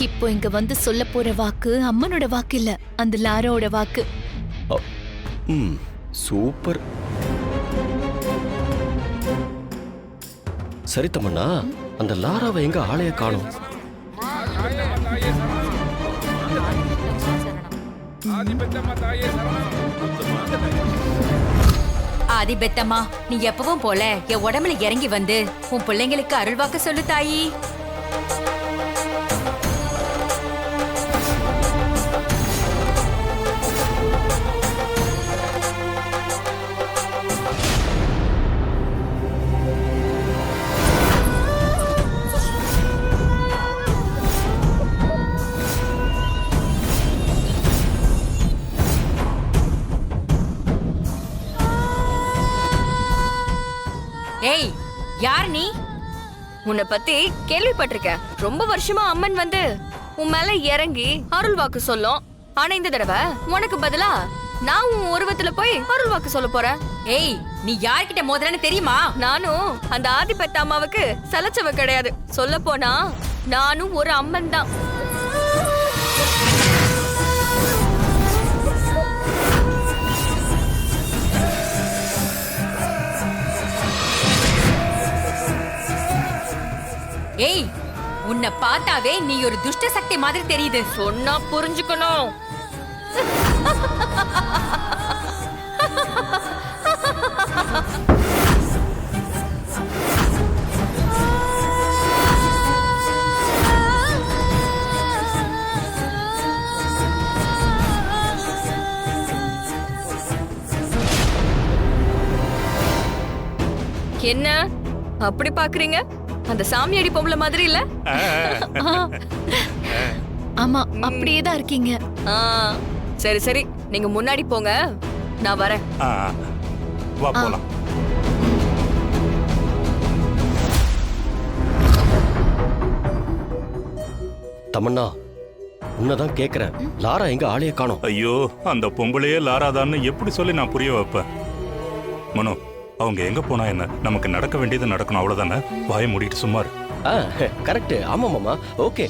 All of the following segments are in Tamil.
இப்போ இங்க வந்து சொல்ல போற வாக்கு அம்மனோட வாக்கு இல்ல, அந்த லாராவோட வாக்கு. சூப்பர். சரி தமன்னா, அந்த லாராவை எங்க ஆளைய காணோம்? ஆதி பெத்தம்மா, நீ எப்பவும் போல என் உடம்புல இறங்கி வந்து உன் பிள்ளைங்களுக்கு அருள்வாக்கு சொல்லு தாயி. ஏய், யார் நீ? உன்னை பத்தி கேள்விப்பட்டிருக்கேன். ரொம்ப வருஷமா அம்மன் வந்து உன் மேல இறங்கி அருள் வாக்கு சொல்லும். ஆனா இந்த தடவை உனக்கு பதிலா நான் உன் உருவத்துல போய் அருள் வாக்கு சொல்ல போறேன். ஏய், நீ யார்கிட்ட மோதுறன்னு தெரியுமா? நானும் அந்த ஆதிபத்த அம்மாவுக்கு சலைச்சவ கிடையாது. சொல்ல போனா நானும் ஒரு அம்மன் தான். ஏய், உன்னை பார்த்தாவே நீ ஒரு துஷ்ட சக்தி மாதிரி தெரியுது. சொன்னா புரிஞ்சுக்கணும். என்ன அப்படி பாக்குறீங்க? அந்த சாமியாடி பொம்பளை மாதிரி இல்ல? ஆமா, அப்படியேதான் இருக்கீங்க. ஆ, சரி சரி, நீங்க முன்னாடி போங்க, நான் வரேன். வா போலாம். தமன்னா, உன்னதான் கேக்குறேன், லாரா எங்க ஆளைய காணோம்? ஐயோ, அந்த பொம்பளையே லாராதான்னு எப்படி சொல்லி நான் புரிய வைப்பேன்? மனோ, அவங்க எங்க போனா என்ன? நமக்கு நடக்க வேண்டியது நடக்கணும், அவ்வளவுதானே? வாயை மூடிட்டு சும்மா இரு. கரெக்ட். ஆமா மாமா, ஓகே.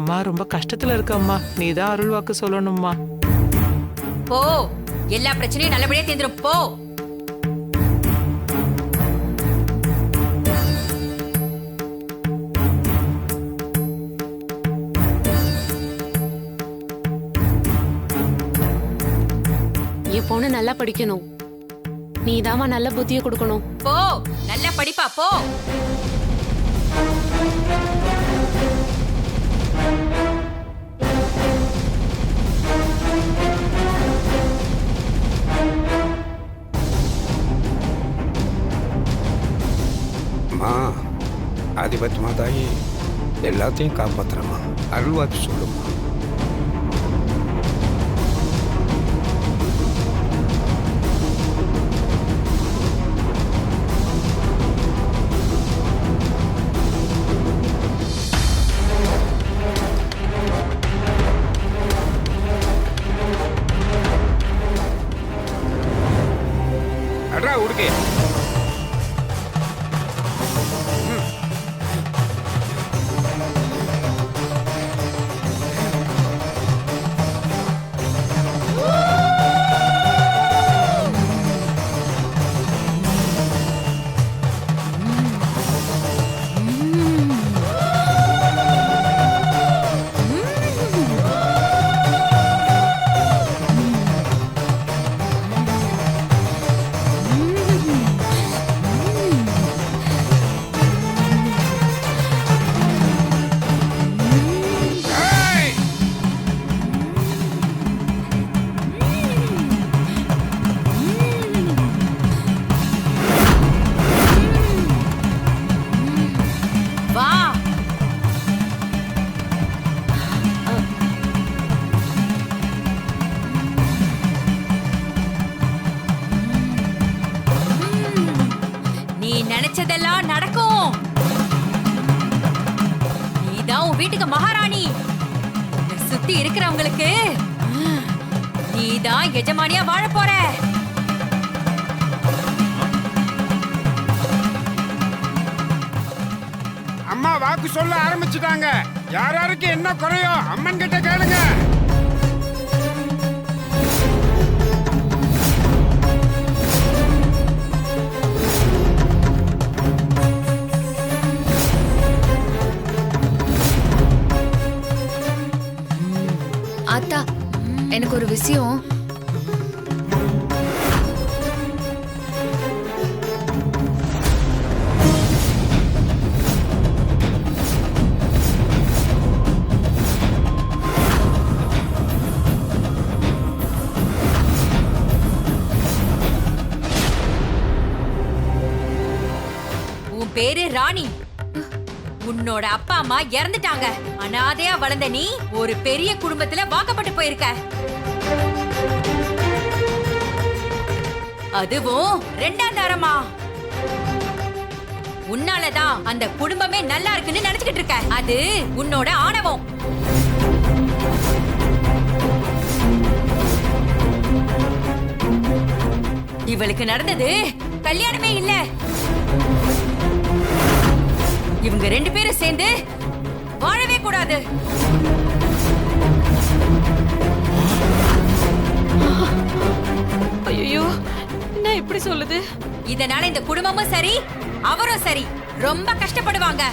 அம்மா ரொம்ப கஷ்டத்துல இருக்க அம்மா, நீதான் அருள் வாக்கு சொல்லணும்மா. போ, எல்லா பிரச்சனையும் நல்லபடியா தீர்ந்துரும். போ. என் பொண்ணு நல்லா படிக்கணும், நீதாம்மா நல்ல புத்தியை கொடுக்கணும். போ, நல்லா படிப்பா. போ. அம்மா, ஆதிபத் மாதாயி எல்லாத்தையும் காப்பாத்துறமா, அருள்வாக்கு சொல்லுமா. அட்ரா உடுக்கே. நினைச்சதெல்லாம் நடக்கும். நீதான் உன் வீட்டுக்கு மகாராணி. சுத்தி இருக்கிறவங்களுக்கு நீதான் எஜமானியா வாழ போற. வாக்கு சொல்ல ஆரம்பிச்சுட்டாங்க. யார் யாருக்கு என்ன குறையோ அம்மன் கிட்ட கேளுங்க. ஆத்தா, எனக்கு ஒரு விஷயம். உன் பேரு ராணி. உன்னோட அப்பா அம்மா இறந்துட்டாங்க. அனாதையா வளர்ந்த நீ ஒரு பெரிய குடும்பத்துல வாக்கப்பட்டு போயிருக்க. அதுவும் 2ஆம் தரமா. உன்னாலதான் அந்த குடும்பமே நல்லா இருக்குன்னு நினைச்சுக்கிட்டு இருக்க. அது உன்னோட ஆணவம். இவளுக்கு நடந்தது கல்யாணமே இல்ல. இவங்க 2 பேரும் சேர்ந்து வாழவே கூடாது. ஐயோ, என்ன இப்படி சொல்லுது? இதனால இந்த குடும்பமும் சரி அவரும் சரி ரொம்ப கஷ்டப்படுவாங்க.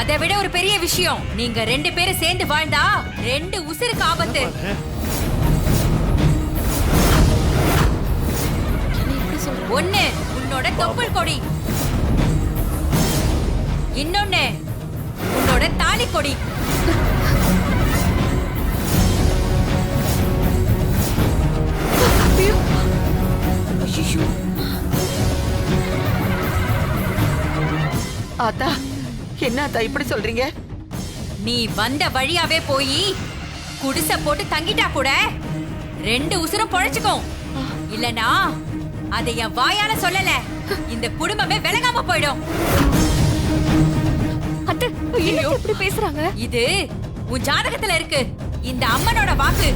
அதை விட ஒரு பெரிய விஷயம், நீங்க 2 பேரும் சேர்ந்து வாழ்ந்தா 2 உசிருக்கு ஆபத்து. ஒண்ணு உன்னோட தொப்புள் கொடி, இன்னொன்னு உன்னோட தாலி கொடி. ஆத்தா, என்ன ஆத்தா இப்படி சொல்றீங்க? நீ வந்த வழியாவே போய் குடிசை போட்டு தங்கிட்டா கூட 2 உசுரும் பொழைச்சுக்கும். இல்லனா அதை என் வாயால சொல்லல, இந்த குடும்பமே விலகாம போயிடும். அத்தை, ஐயோ இப்படி பேசுறாங்க. இது உன் ஜாதகத்துல இருக்கு. இந்த அம்மனோட வாக்கு.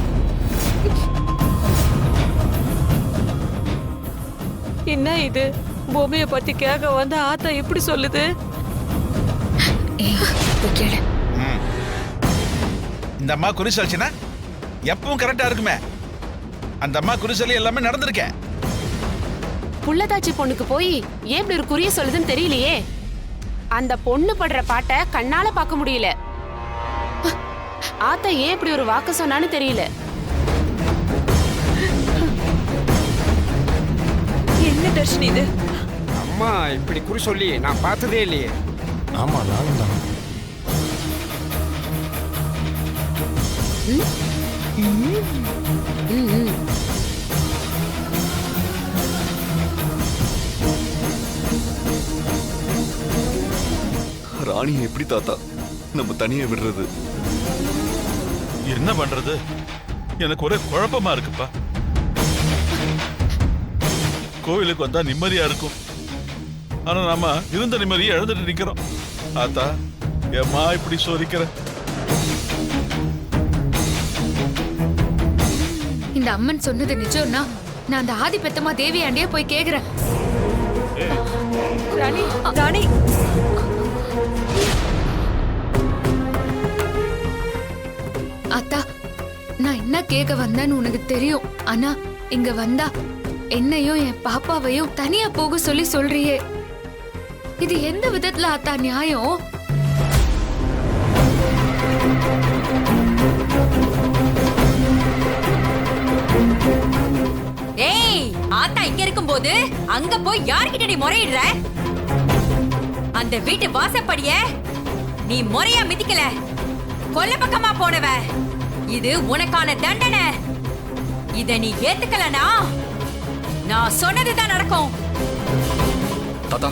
என்ன இது? பூமிய பத்தி கேட்க வந்த ஆத்தா இப்படி சொல்லுது? கேளு. இந்த அம்மா குறி சொல்லிச்சுன்னா எப்பவும் கரெக்டா இருக்குமே. அந்த அம்மா குறி சொல்லி எல்லாமே நடந்திருக்கேன். புள்ளதாச்சி பொண்ணுக்கு போய் ஏன் இப்படி ஒரு குறிய சொல்லுதுன்னு தெரியலையே. அந்த பொண்ணு படுற பாட்டை கண்ணால பார்க்க முடியல. ஆத்தா ஏன் இப்படி ஒரு வாக்கு சொன்னான்னு தெரியல. என்ன தர்ஷினி இது? அம்மா இப்படி குறி சொல்லி நான் பார்த்ததே இல்லையே. ஆமா, நானும் தான். ராணியை எப்படி தாத்தா நம்ம தனியா விடுறது? என்ன பண்றது? எனக்கு ஒரே குழப்பமா இருக்குப்பா. கோவிலுக்கு வந்தா நிம்மதியா இருக்கும். ஆனா நாம இருந்த நிம்மதியை இழந்துட்டு நிக்கிறோம். ஆத்தா, ஏம்மா இப்படி சோதிக்கிற? இந்த அம்மன் சொன்னது நிஜம்னா நான் அந்த ஆதி பெத்தம்மா தேவியாண்டியே போய் கேக்குறேன். ராணி, ராணி, அத்தா, நான் என்ன கேட்க வந்தேன்னு உனக்கு தெரியும். ஆனா இங்க வந்தா என்னையும் என் பாப்பாவையும் தனியா போக சொல்லி சொல்றியே. இது எந்த விதத்துல அத்தா நியாயம்? ஏய், ஆத்தா இங்க இருக்கும்போது அங்க போய் யார்கிட்ட நீ முறையிடுற? அந்த வீட்டு வாசப்படிய நீ முறையா மிதிக்கல, கொல்ல பக்கமா போனவ. இது உனக்கான தண்டனை. இத நீ ஏத்துக்கலனா நான் சொன்னதுதான் நடக்கும். தாத்தா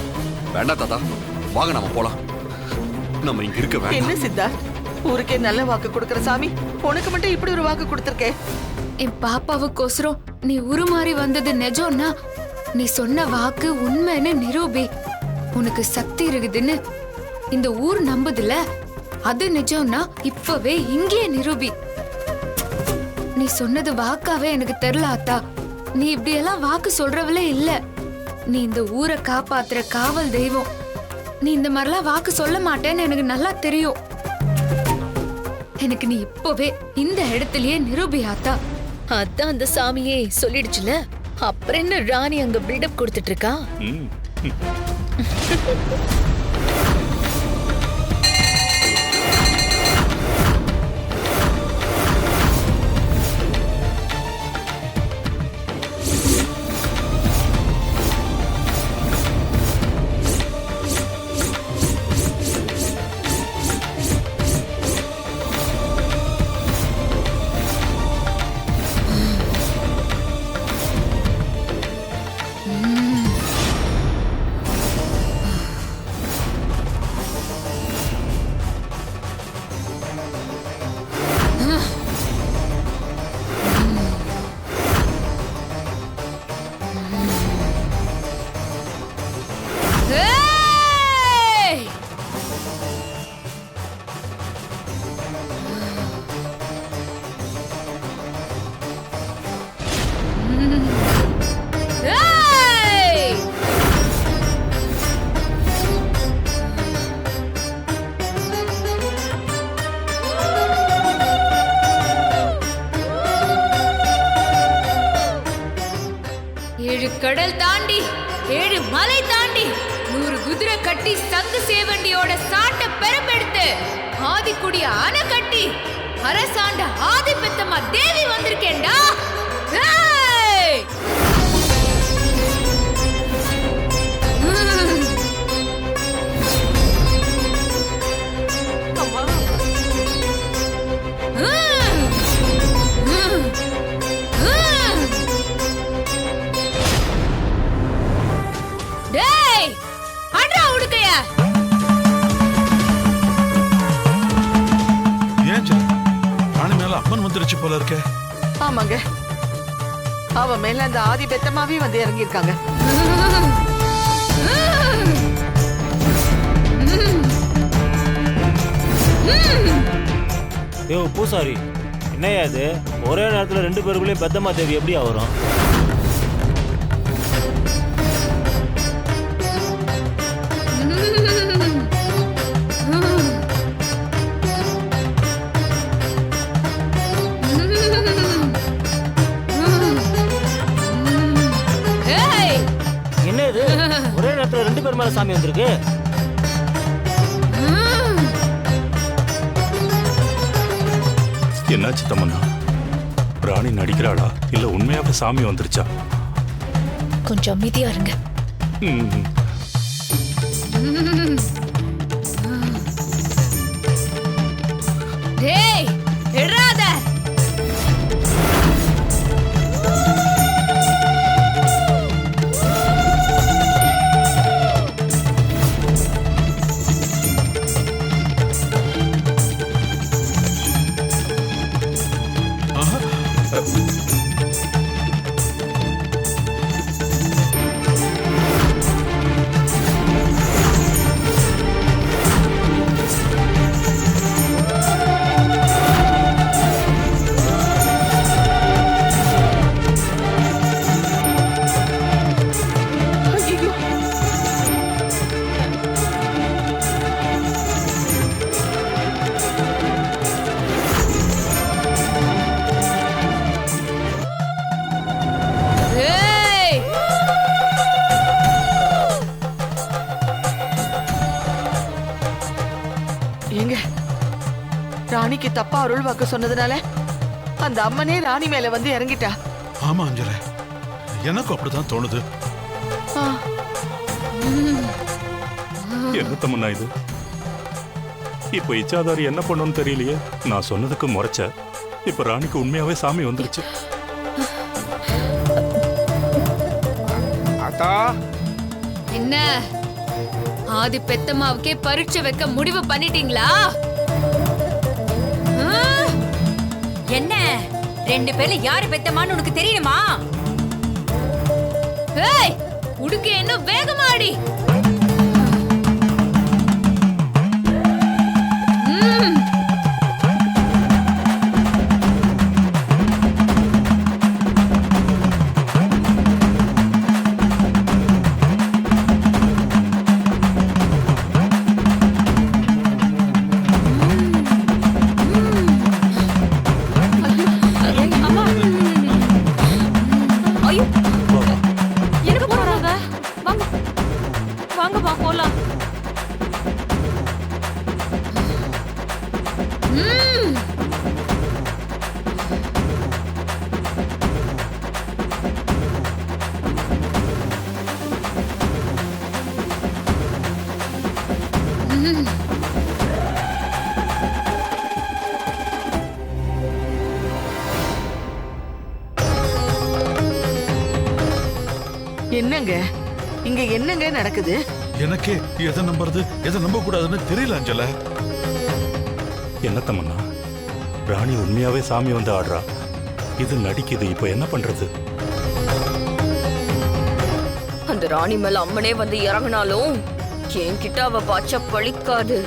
வேண்டாம் தாத்தா, வாங்க நாம போலாம். நம்ம இங்க இருக்க என்ன வேண்டாம். சித்தார்த், ஊருக்கே நல்ல வாக்கு கொடுக்கற சாமி உனக்கு மட்டும் இப்படி ஒரு வாக்கு கொடுத்திருக்கே. என் பாப்பாவுக்கோசரம் நீ உருமாறி வந்தது நிஜம்னா நீ சொன்ன வாக்கு உண்மைன்னு நிரூபி. உனக்கு சக்தி இருக்குதுன்னு இந்த ஊர் நம்புதுல, அது நிஜம்னா இப்பவே இங்கேயே நிரூபி. நீ சொன்னது வாக்காவே எனக்கு தெரியல அத்தா. நீ இப்படி எல்லாம் வாக்கு சொல்றவளே இல்ல. நீ இந்த ஊரை காப்பாத்துற காவல் தெய்வம். நீ இந்த மாதிரிலாம் வாக்கு சொல்ல மாட்டேன்னு எனக்கு நல்லா தெரியும். எனக்கு நீ இப்பவே இந்த இடத்துலயே நிரூபியாத்தா. அதான் அந்த சாமியே சொல்லிடுச்சுல, அப்புறம் என்ன ராணி அங்க பில்டப் கொடுத்துட்டு இருக்கா? கடல் தாண்டி 7 மலை தாண்டி 100 குதிரை கட்டி சங்கு சேவண்டியோட சாட்ட பெரும்பெடுத்து ஆதிக்குடி அணை கட்டி அரசாண்ட ஆதி பெத்தம்மா தேவி வந்திருக்கேன்டா. போல இருக்க. ஆமாங்க, அவ மேல அந்த ஆதி பெத்தமாவே வந்து இறங்கி இருக்காங்க. யோ பூசாரி, என்னையா இது? ஒரே நேரத்துல 2 பேருக்குள்ளே பெத்தம்மா தேவி எப்படியா வரும்? ஒரே நேரத்துல 2 பேர் மேல சாமி வந்திருக்கு. என்னாச்சு தமன்னா? ராணி நடிக்கிறாளா இல்ல உண்மையாவே சாமி வந்துருச்சா? கொஞ்சம் அமைதியா இருங்க. டேய் எடாத. ராணிக்கு தப்பா அருள் வாக்கு சொன்னதுனால அந்த அம்மனே ராணி மேல வந்து இறங்கிட்டா. ஆமா அஞ்சல, எனக்கும் அப்படிதான் தோணுது. என்ன தமன்னா இது? இப்ப இச்சாதாரி என்ன பண்ணணும்னு தெரியலையே. நான் சொன்னதுக்கு முறைச்ச. இப்ப ராணிக்கு உண்மையாவே சாமி வந்துருச்சு. என்ன ஆதி பெத்தம்மாவுக்கே பரீட்சை வைக்க முடிவு பண்ணிட்டீங்களா? என்ன 2 பேர்ல யாரு பெத்தமான்னு உனக்கு தெரியுமா? ஏய், உடுக்கு இன்னும் வேகமாடி. என்னங்க இங்க என்னங்க நடக்குது? எனக்கே எதை நம்புறது எதை நம்ப கூடாதுன்னு தெரியல அஞ்சல. என்ன தமன்னா, ராணி உண்மையாவே சாமி வந்து ஆடுறா, இது நடிக்குது. இப்ப என்ன பண்றது? அந்த ராணி மேல அம்மனே வந்து இறங்கினாலும் என்கிட்ட அவ பாச்ச பழிக்காது.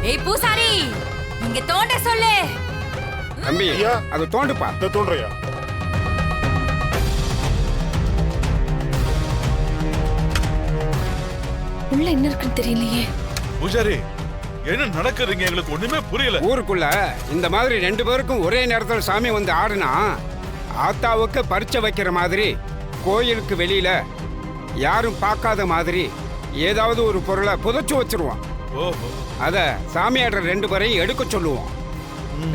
ஏய் பூசாரி, இங்க தோண்ட சொல்லு. தம்பி அது தோண்டுப்பா. தோன்றையா? உள்ள என்ன இருக்குன்னு தெரியலையே. பூஜாரி, என்ன நடக்குதுங்க? எங்களுக்கு ஒண்ணுமே புரியல. ஊருக்குள்ள இந்த மாதிரி 2 பேருக்கும் ஒரே நேரத்தில் சாமி வந்து ஆடுனா ஆத்தாவுக்கு பரிச்சை வைக்கிற மாதிரி, கோயிலுக்கு வெளியில யாரும் பார்க்காத மாதிரி ஏதாவது ஒரு பொருளை புதைச்சு வச்சிருவான். அத சாமி ஆடுற 2 பேரையும் எடுக்க சொல்லுவோம்.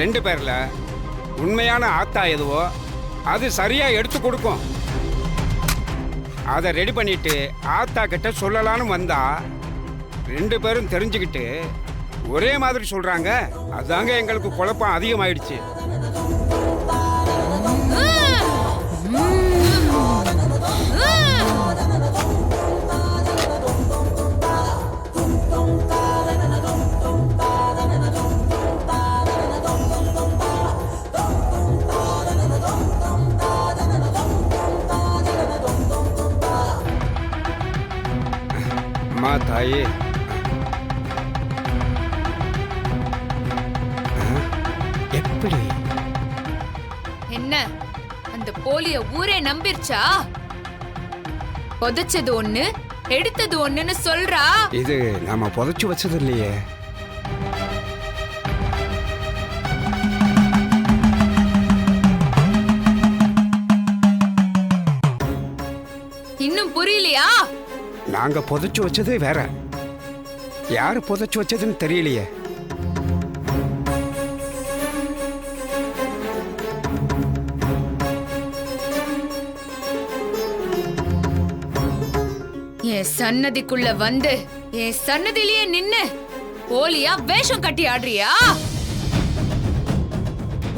2 பேர்ல உண்மையான ஆத்தா எதுவோ அது சரியா எடுத்து கொடுக்கும். அதை ரெடி பண்ணிட்டு ஆத்தா கிட்ட சொல்லலான்னு வந்தா 2 பேரும் தெரிஞ்சுக்கிட்டு ஒரே மாதிரி சொல்றாங்க. அதாங்க எங்களுக்கு குழப்பம் அதிகமாயிடுச்சு. அம்மா தாயே, எப்படி என்ன அந்த போலிய ஊரே நம்பிருச்சா? புதைச்சது ஒண்ணு, எடுத்தது ஒண்ணுன்னு சொல்றா. இது நாம புதைச்சு வச்சது இல்லையே. இன்னும் புரியலையா? நாங்க புதைச்சு வச்சது வேற, யாரு புதைச்சு வச்சதுன்னு தெரியலையே. என் சன்னதிக்குள்ள வந்து என் சன்னதிலேயே நின்னு போலியா வேஷம் கட்டி ஆடுறியா?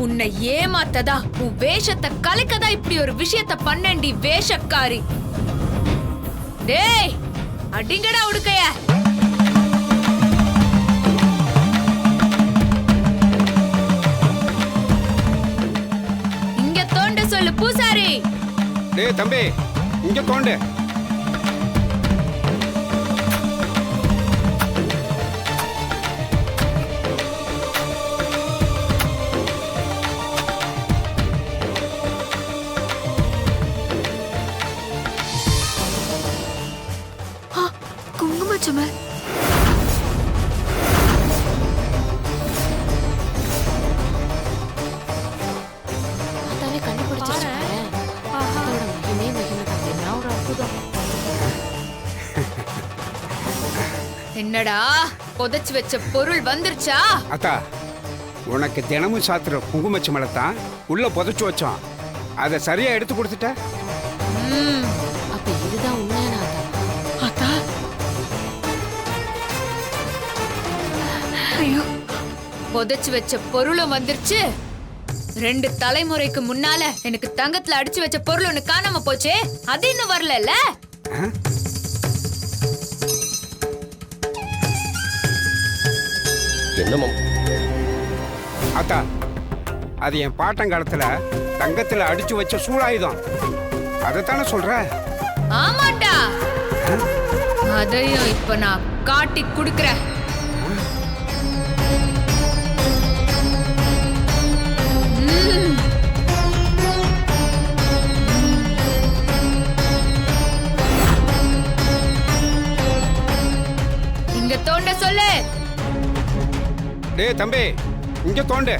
உன்னை ஏமாத்ததா, உன் வேஷத்தை கலைக்கதா இப்படி ஒரு விஷயத்தை பண்ணேன்டி வேஷக்காரி. டேய் அடிங்கடா உடுக்கைய. இங்க தோண்ட சொல்லு பூசாரி. டேய் தம்பி, இங்க தோண்டு. குங்குமச்சுமல். அதாவே கண்டுபிடிச்சிருச்சு. அதோட மகிமே மகிமை என்ன ஒரு அற்புதம். என்னடா புதைச்சு வச்ச பொருள் வந்துருச்சா? அத்தா, உனக்கு தினமும் சாத்துற குங்குமச்சமலை தான் உள்ள புதைச்சு வச்சோம். அதை சரியா எடுத்து கொடுத்துட்ட. அப்ப இதுதான் உண்மையான ஆத்தா. ஐயோ, புதைச்சு வச்ச பொருளும் வந்துருச்சு. 2 தலைமுறைக்கு முன்னால எனக்கு தங்கத்துல அடிச்சு வச்ச பொருள் ஒண்ணு காணாம போச்சே, அது இன்னும் வரல. என்னமா அத்தா, அது என் பாட்டங்காலத்துல தங்கத்துல அடிச்சு வச்ச சூழாயுதம். அதைத்தானே சொல்ற? ஆமாண்டா, அதையும் இப்ப நான் காட்டி குடுக்கறேன். இங்க தோண்ட சொல்லு. டேய் தம்பி, இங்க தோண்டு.